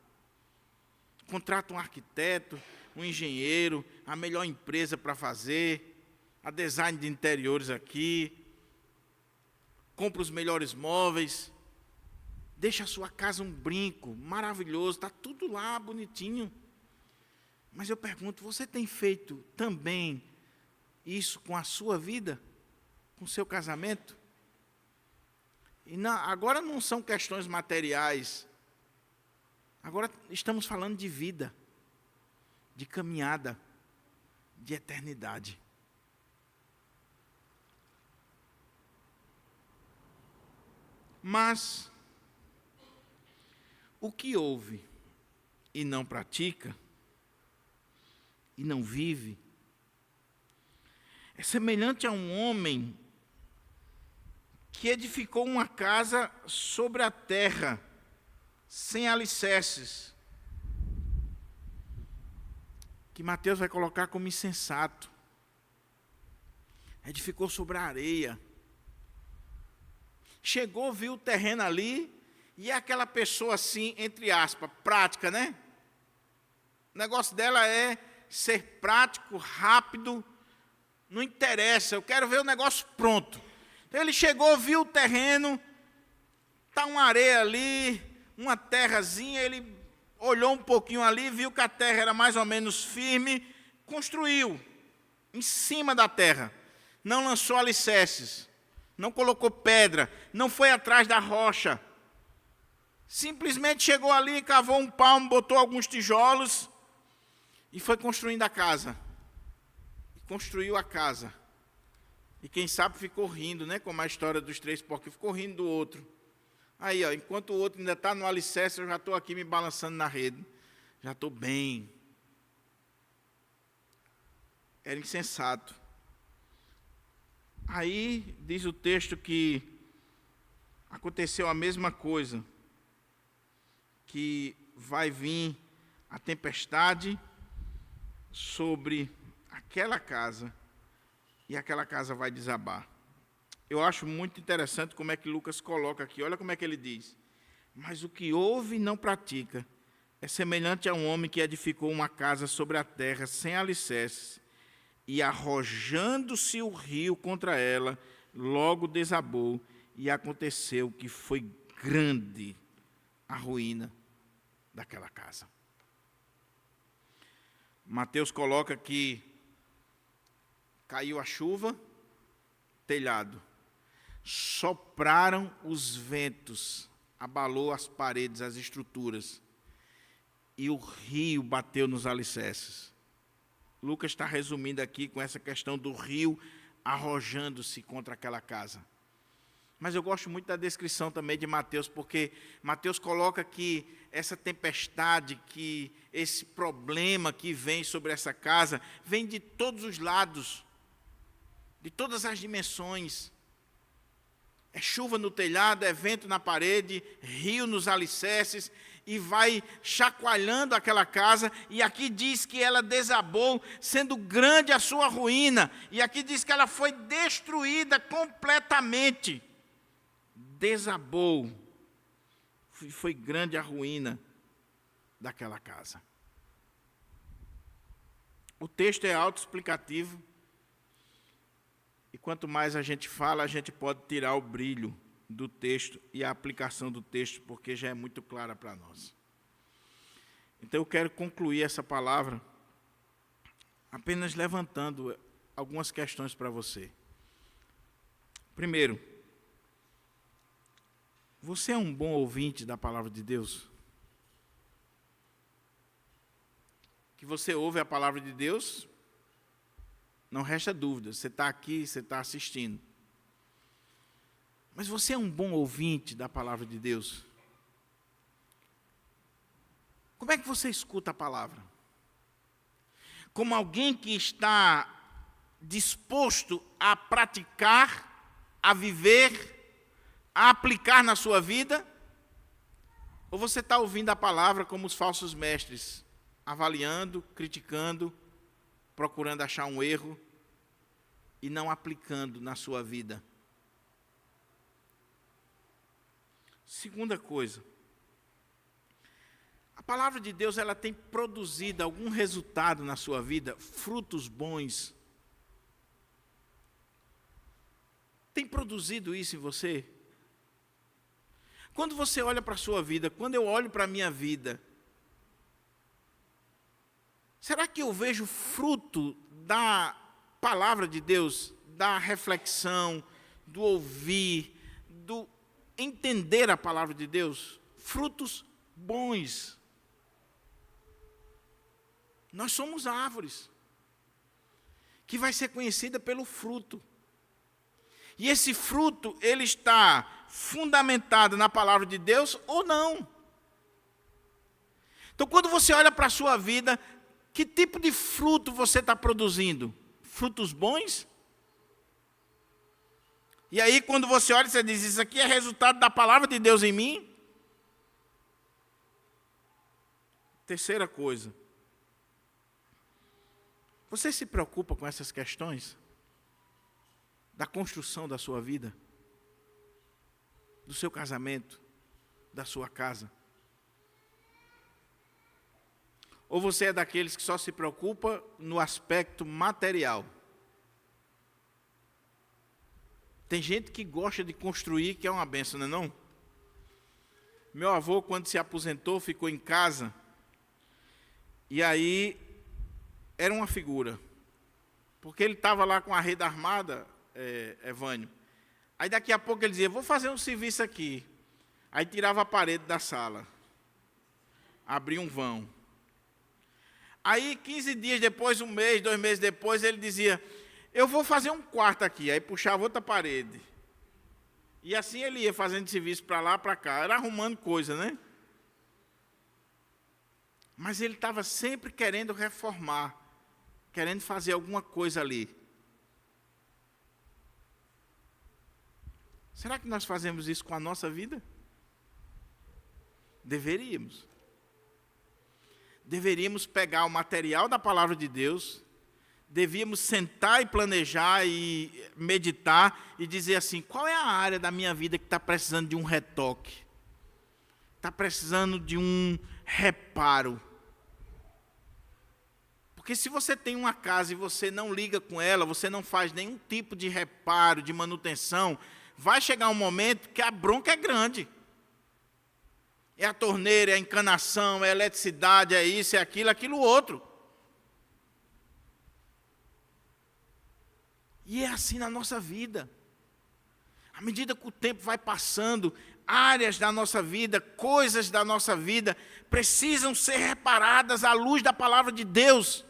Contrata um arquiteto, um engenheiro, a melhor empresa para fazer, a design de interiores aqui, compra os melhores móveis, deixa a sua casa um brinco maravilhoso, está tudo lá bonitinho. Mas eu pergunto, você tem feito também isso com a sua vida, com o seu casamento? E agora não são questões materiais, agora estamos falando de vida, de caminhada, de eternidade. Mas o que ouve e não pratica, e não vive, é semelhante a um homem que edificou uma casa sobre a terra, sem alicerces, que Mateus vai colocar como insensato. Edificou sobre a areia. Chegou, viu o terreno ali, e é aquela pessoa assim, entre aspas, prática, né? O negócio dela é ser prático, rápido, não interessa, eu quero ver o negócio pronto. Então ele chegou, viu o terreno, está uma areia ali, uma terrazinha, ele olhou um pouquinho ali, viu que a terra era mais ou menos firme, construiu em cima da terra, não lançou alicerces, não colocou pedra, não foi atrás da rocha, simplesmente chegou ali, cavou um palmo, botou alguns tijolos e foi construindo a casa. Construiu a casa. E quem sabe ficou rindo, né? Como a história dos 3 porcos, ficou rindo do outro. Aí, ó, enquanto o outro ainda está no alicerce, eu já estou aqui me balançando na rede. Já estou bem. Era insensato. Aí, diz o texto que aconteceu a mesma coisa. Que vai vir a tempestade, sobre aquela casa e aquela casa vai desabar. Eu acho muito interessante como é que Lucas coloca aqui. Olha como é que ele diz. Mas o que ouve e não pratica é semelhante a um homem que edificou uma casa sobre a terra sem alicerces e, arrojando-se o rio contra ela, logo desabou e aconteceu que foi grande a ruína daquela casa. Mateus coloca que caiu a chuva, telhado. Sopraram os ventos, abalou as paredes, as estruturas, e o rio bateu nos alicerces. Lucas está resumindo aqui com essa questão do rio arrojando-se contra aquela casa. Mas eu gosto muito da descrição também de Mateus, porque Mateus coloca que essa tempestade, que esse problema que vem sobre essa casa, vem de todos os lados, de todas as dimensões. É chuva no telhado, é vento na parede, rio nos alicerces, e vai chacoalhando aquela casa, e aqui diz que ela desabou, sendo grande a sua ruína, e aqui diz que ela foi destruída completamente. Desabou, foi grande a ruína daquela casa. O texto é autoexplicativo, e quanto mais a gente fala, a gente pode tirar o brilho do texto e a aplicação do texto, porque já é muito clara para nós. Então eu quero concluir essa palavra apenas levantando algumas questões para você. Primeiro, você é um bom ouvinte da palavra de Deus? Que você ouve a palavra de Deus, não resta dúvida, você está aqui, você está assistindo. Mas você é um bom ouvinte da palavra de Deus? Como é que você escuta a palavra? Como alguém que está disposto a praticar, a viver, a aplicar na sua vida? Ou você está ouvindo a palavra como os falsos mestres, avaliando, criticando, procurando achar um erro e não aplicando na sua vida? Segunda coisa, a palavra de Deus, ela tem produzido algum resultado na sua vida, frutos bons. Tem produzido isso em você? Quando você olha para a sua vida, quando eu olho para a minha vida, será que eu vejo fruto da palavra de Deus, da reflexão, do ouvir, do entender a palavra de Deus? Frutos bons. Nós somos árvores, que vai ser conhecida pelo fruto. E esse fruto, ele está fundamentado na palavra de Deus ou não? Então, quando você olha para a sua vida, que tipo de fruto você está produzindo? Frutos bons? E aí, quando você olha, você diz, isso aqui é resultado da palavra de Deus em mim? Terceira coisa. Você se preocupa com essas questões? Da construção da sua vida? Do seu casamento? Da sua casa? Ou você é daqueles que só se preocupa no aspecto material? Tem gente que gosta de construir, que é uma benção, não é não? Meu avô, quando se aposentou, ficou em casa, e aí era uma figura, porque ele estava lá com a rede armada, Evânio. Aí daqui a pouco ele dizia, vou fazer um serviço aqui. Aí tirava a parede da sala, abria um vão. Aí 15 dias depois, um mês, 2 meses depois, ele dizia, eu vou fazer um quarto aqui. Aí puxava outra parede. E assim ele ia fazendo serviço para lá, para cá. Era arrumando coisa, né? Mas ele estava sempre querendo reformar, querendo fazer alguma coisa ali. Será que nós fazemos isso com a nossa vida? Deveríamos. deveríamos pegar o material da palavra de Deus, devíamos sentar e planejar e meditar e dizer assim, qual é a área da minha vida que está precisando de um retoque? Está precisando de um reparo? Porque se você tem uma casa e você não liga com ela, você não faz nenhum tipo de reparo, de manutenção, vai chegar um momento que a bronca é grande. É a torneira, é a encanação, é a eletricidade, é isso, é aquilo, aquilo outro. E é assim na nossa vida. À medida que o tempo vai passando, áreas da nossa vida, coisas da nossa vida, precisam ser reparadas à luz da palavra de Deus.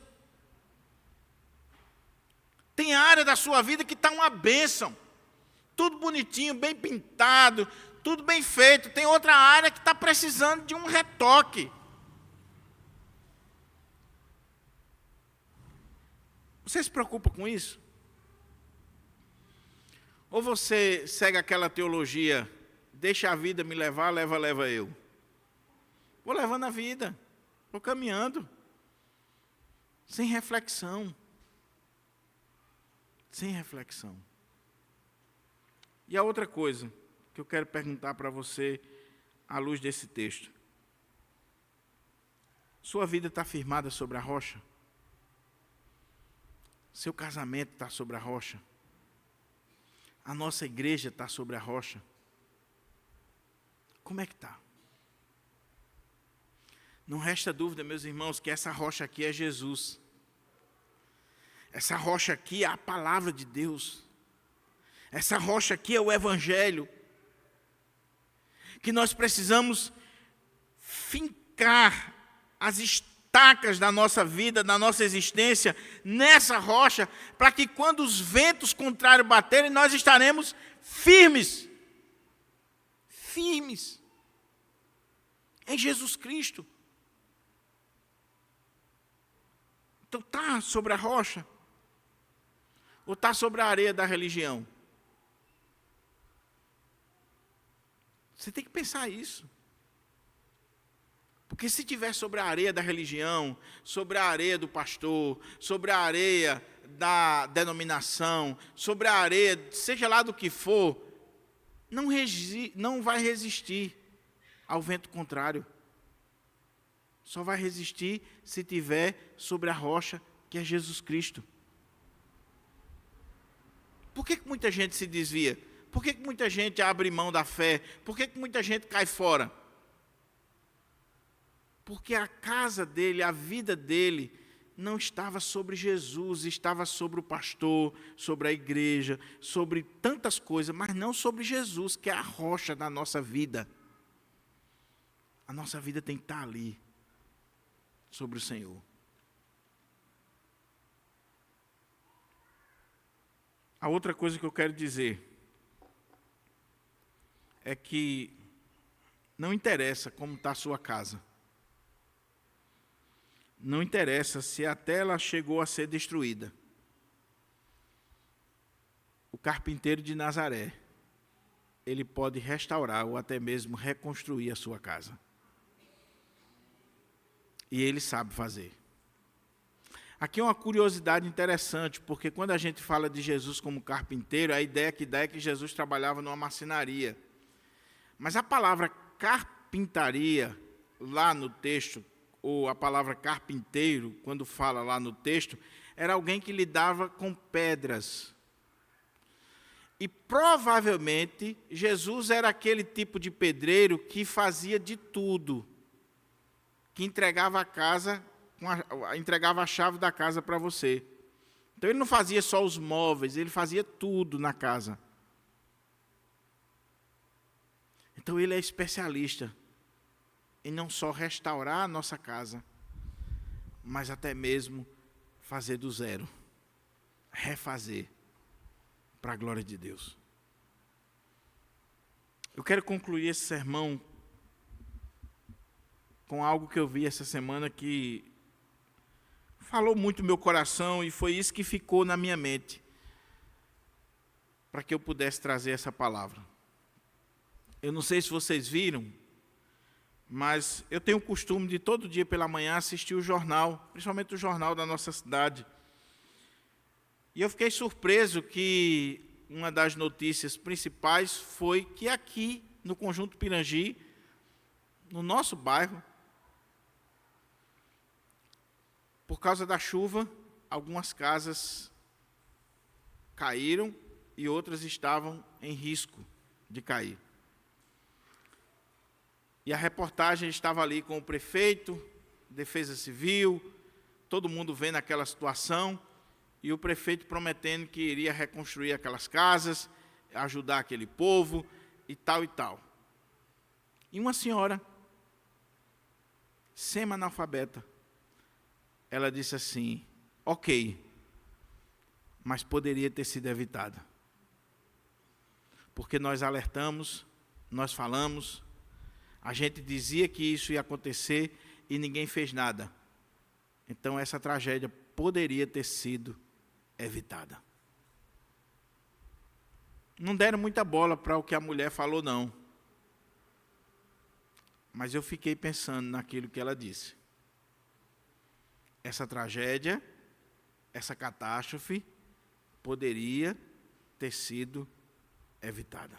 Tem área da sua vida que está uma bênção. Tudo bonitinho, bem pintado, tudo bem feito. Tem outra área que está precisando de um retoque. Você se preocupa com isso? Ou você segue aquela teologia, deixa a vida me levar, leva eu? Vou levando a vida, vou caminhando, sem reflexão. Sem reflexão. E a outra coisa que eu quero perguntar para você, à luz desse texto. Sua vida está firmada sobre a rocha? Seu casamento está sobre a rocha? A nossa igreja está sobre a rocha? Como é que está? Não resta dúvida, meus irmãos, que essa rocha aqui é Jesus. Essa rocha aqui é a palavra de Deus. Essa rocha aqui é o Evangelho. Que nós precisamos fincar as estacas da nossa vida, da nossa existência, nessa rocha, para que quando os ventos contrários baterem, nós estaremos firmes. Firmes. Em Jesus Cristo. Então está sobre a rocha? Ou está sobre a areia da religião? Você tem que pensar isso. Porque se tiver sobre a areia da religião, sobre a areia do pastor, sobre a areia da denominação, sobre a areia, seja lá do que for, não vai resistir ao vento contrário. Só vai resistir se tiver sobre a rocha, que é Jesus Cristo. Por que muita gente se desvia? Por que muita gente abre mão da fé? Por que muita gente cai fora? Porque a casa dele, a vida dele, não estava sobre Jesus, estava sobre o pastor, sobre a igreja, sobre tantas coisas, mas não sobre Jesus, que é a rocha da nossa vida. A nossa vida tem que estar ali, sobre o Senhor. A outra coisa que eu quero dizer é que não interessa como está a sua casa. Não interessa se até ela chegou a ser destruída. O carpinteiro de Nazaré, ele pode restaurar ou até mesmo reconstruir a sua casa. E ele sabe fazer. Aqui é uma curiosidade interessante, porque quando a gente fala de Jesus como carpinteiro, a ideia que dá é que Jesus trabalhava numa marcenaria. Mas a palavra carpintaria, lá no texto, ou a palavra carpinteiro, quando fala lá no texto, era alguém que lidava com pedras. E provavelmente Jesus era aquele tipo de pedreiro que fazia de tudo, que entregava a casa, entregava a chave da casa para você. Então ele não fazia só os móveis, ele fazia tudo na casa. Então ele é especialista em não só restaurar a nossa casa, mas até mesmo fazer do zero, refazer, para a glória de Deus. Eu quero concluir esse sermão com algo que eu vi essa semana que falou muito no meu coração e foi isso que ficou na minha mente, para que eu pudesse trazer essa palavra. Eu não sei se vocês viram, mas eu tenho o costume de todo dia pela manhã assistir o jornal, principalmente o jornal da nossa cidade. E eu fiquei surpreso que uma das notícias principais foi que aqui, no Conjunto Pirangi, no nosso bairro, por causa da chuva, algumas casas caíram e outras estavam em risco de cair. E a reportagem estava ali com o prefeito, Defesa Civil, todo mundo vendo aquela situação, e o prefeito prometendo que iria reconstruir aquelas casas, ajudar aquele povo, e tal e tal. E uma senhora, semi-analfabeta, ela disse assim: ok, mas poderia ter sido evitada. Porque nós alertamos, nós falamos, a gente dizia que isso ia acontecer e ninguém fez nada. Então essa tragédia poderia ter sido evitada. Não deram muita bola para o que a mulher falou, não. Mas eu fiquei pensando naquilo que ela disse. Essa tragédia, essa catástrofe, poderia ter sido evitada.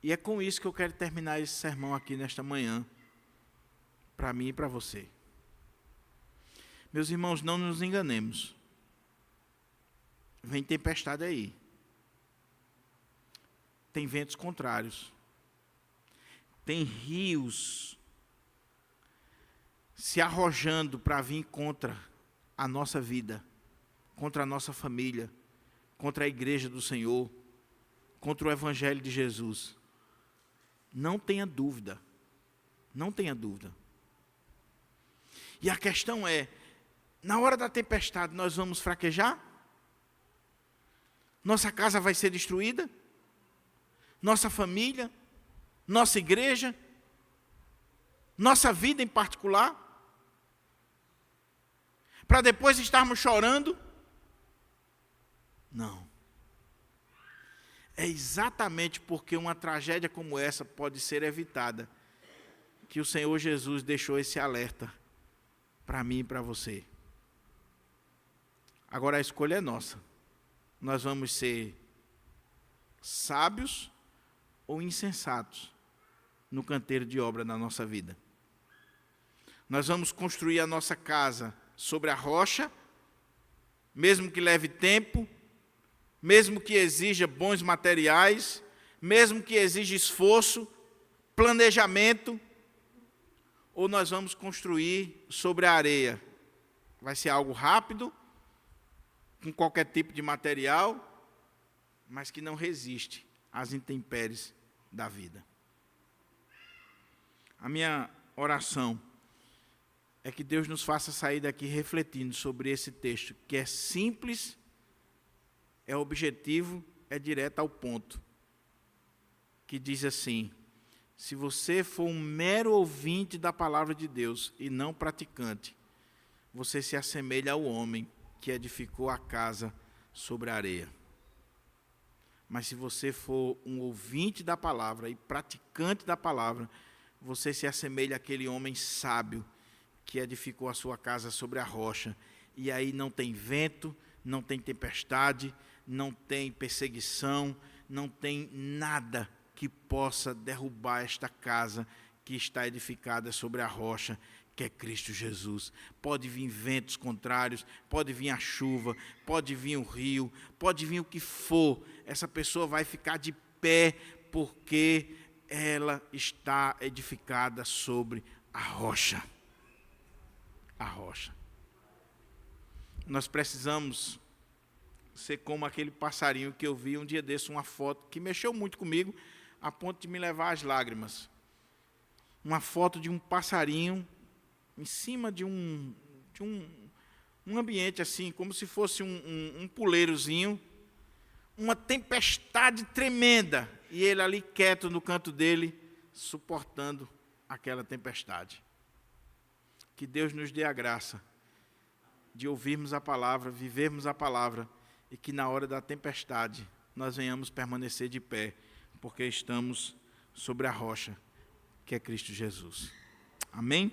E é com isso que eu quero terminar esse sermão aqui nesta manhã, para mim e para você. Meus irmãos, não nos enganemos. Vem tempestade aí. Tem ventos contrários. Tem rios se arrojando para vir contra a nossa vida, contra a nossa família, contra a igreja do Senhor, contra o Evangelho de Jesus. Não tenha dúvida. Não tenha dúvida. E a questão é, na hora da tempestade nós vamos fraquejar? Nossa casa vai ser destruída? Nossa família? Nossa igreja? Nossa vida em particular? Para depois estarmos chorando? Não. É exatamente porque uma tragédia como essa pode ser evitada que o Senhor Jesus deixou esse alerta para mim e para você. Agora a escolha é nossa. Nós vamos ser sábios ou insensatos no canteiro de obra da nossa vida. Nós vamos construir a nossa casa sobre a rocha, mesmo que leve tempo, mesmo que exija bons materiais, mesmo que exija esforço, planejamento, ou nós vamos construir sobre a areia. Vai ser algo rápido, com qualquer tipo de material, mas que não resiste às intempéries da vida. A minha oração é que Deus nos faça sair daqui refletindo sobre esse texto, que é simples, é objetivo, é direto ao ponto, que diz assim: se você for um mero ouvinte da palavra de Deus e não praticante, você se assemelha ao homem que edificou a casa sobre a areia. Mas se você for um ouvinte da palavra e praticante da palavra, você se assemelha àquele homem sábio que edificou a sua casa sobre a rocha. E aí não tem vento, não tem tempestade, não tem perseguição, não tem nada que possa derrubar esta casa que está edificada sobre a rocha, que é Cristo Jesus. Pode vir ventos contrários, pode vir a chuva, pode vir o rio, pode vir o que for, essa pessoa vai ficar de pé, porque ela está edificada sobre a rocha. A rocha. Nós precisamos ser como aquele passarinho que eu vi um dia desse, uma foto que mexeu muito comigo, a ponto de me levar às lágrimas. Uma foto de um passarinho em cima de um ambiente assim, como se fosse um puleirozinho, uma tempestade tremenda, e ele ali quieto no canto dele, suportando aquela tempestade. Que Deus nos dê a graça de ouvirmos a palavra, vivermos a palavra, e que na hora da tempestade nós venhamos permanecer de pé, porque estamos sobre a rocha, que é Cristo Jesus. Amém?